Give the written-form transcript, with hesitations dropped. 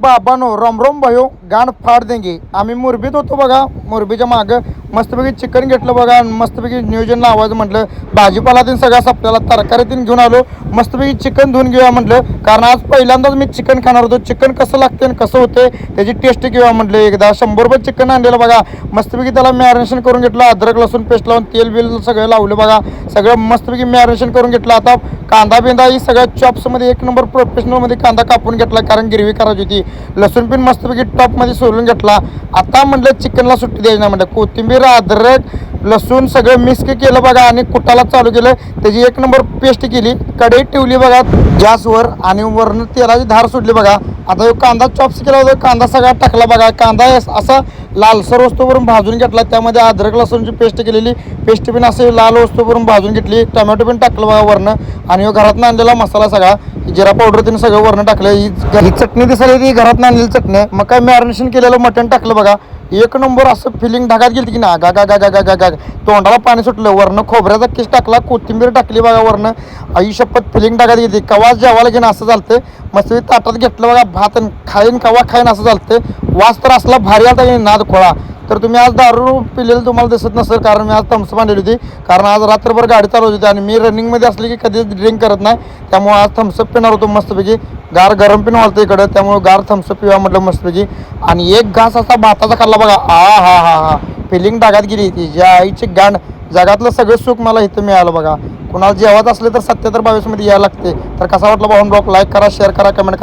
बाबानो राम राम भायो गाण फाड देंगे. आम्ही मुरबीत होतो बघा. मुरबीच्या मागं मस्तपैकी चिकन घेतलं बघा आणि मस्तपैकी नियोजन लावायचं म्हटलं. भाजीपाला तीन सगळा सपल्याला तरकारी तीन घेऊन आलो. मस्तपैकी चिकन धुवून घेऊया म्हटलं, कारण आज पहिल्यांदाच मी चिकन खाणार होतो. चिकन कसं लागते आणि कसं होते त्याची टेस्ट घेऊया म्हटलं. एकदा 100 रुपये चिकन आणलेलं बघा. मस्तपैकी त्याला मॅरिनेशन करून घेतलं. अद्रक लसूण पेस्ट लावून तेल बिल सगळं लावलं बघा. सगळं मस्तपैकी मॅरिनेशन करून घेतलं. आता कांदा बिंदा ही सगळ्या चॉप्समध्ये एक नंबर प्रोफेशनलमध्ये कांदा कापून घेतला, कारण गिरवी करायची होती. लसूण पण मस्तपैकी टॉपमध्ये सोलून घेतला. आता म्हटलं चिकनला सुट्टी द्यायची नाही म्हटलं. कोथिंबीर अद्रक लसूण सगळं मिक्स केलं बघा आणि कुटाला चालू केलं. त्याची एक नंबर पेस्ट केली. कढई ठेवली बघा गॅसवर आणि वरून तेलाची धार सुटली बघा. आता जो कांदा चॉप्स केला होता कांदा सगळा टाकला बघा. कांदा असा लालसर वस्तूवरून भाजून घेतला. त्यामध्ये अद्रक लसूणची पेस्ट केलेली पेस्ट पण असे लाल वस्तूवरून भाजून घेतली. टोमॅटो पण टाकलं बघा वरनं. आणि घरातनं आणलेला मसाला सगळा जिरा पावडर तिने सगळं वरनं टाकलं. ही चटणी दिसायला ती घरातनं आणलेली चटणी आहे. मग काय मॅरिनेशन केलेलं मटण टाकलं बघा. एक नंबर असं फिलिंग ढगात गेली की ना गा गा गा गा गा गा तोंडाला पाणी सुटलं. वरनं खोबऱ्याचा किस टाकला. कोथिंबीर टाकली बघा वरनं. आई शपथ फिलिंग ढगात गेली. कवा जेवायला घेणं असं चालतं. मस्त ताटात घेतलं बघा भात खाईन कवा खाईन असं चालतं. वास तर असला भारी आता नाद खोळा. तर तुम्ही आज दारू पिलेलं तुम्हाला दिसत नसेल, कारण मी आज थम्सअप आणलेली होती. कारण आज रात्रभर गाडी चालवत होती आणि मी रनिंगमध्ये असली की कधीच ड्रिंक करत नाही. त्यामुळे आज थम्सअप पिणार होतो मस्तपैकी. गार गरम पिणं वालतं इकडं, त्यामुळे गार थम्सअप पिवा म्हटलं मस्तपैकी. आणि एक घास असा भाताचा खाल्ला बघा. हा हा हा फिलिंग डागात गेली. तिच्या आईची गांड. जगातलं सगळं सुख मला इथं मिळालं बघा. कुणाला जेवत असले तर 7722 मध्ये यायला लागते. तर कसा वाटलं भाऊन ब्लॉग लाईक करा शेअर करा कमेंट करा.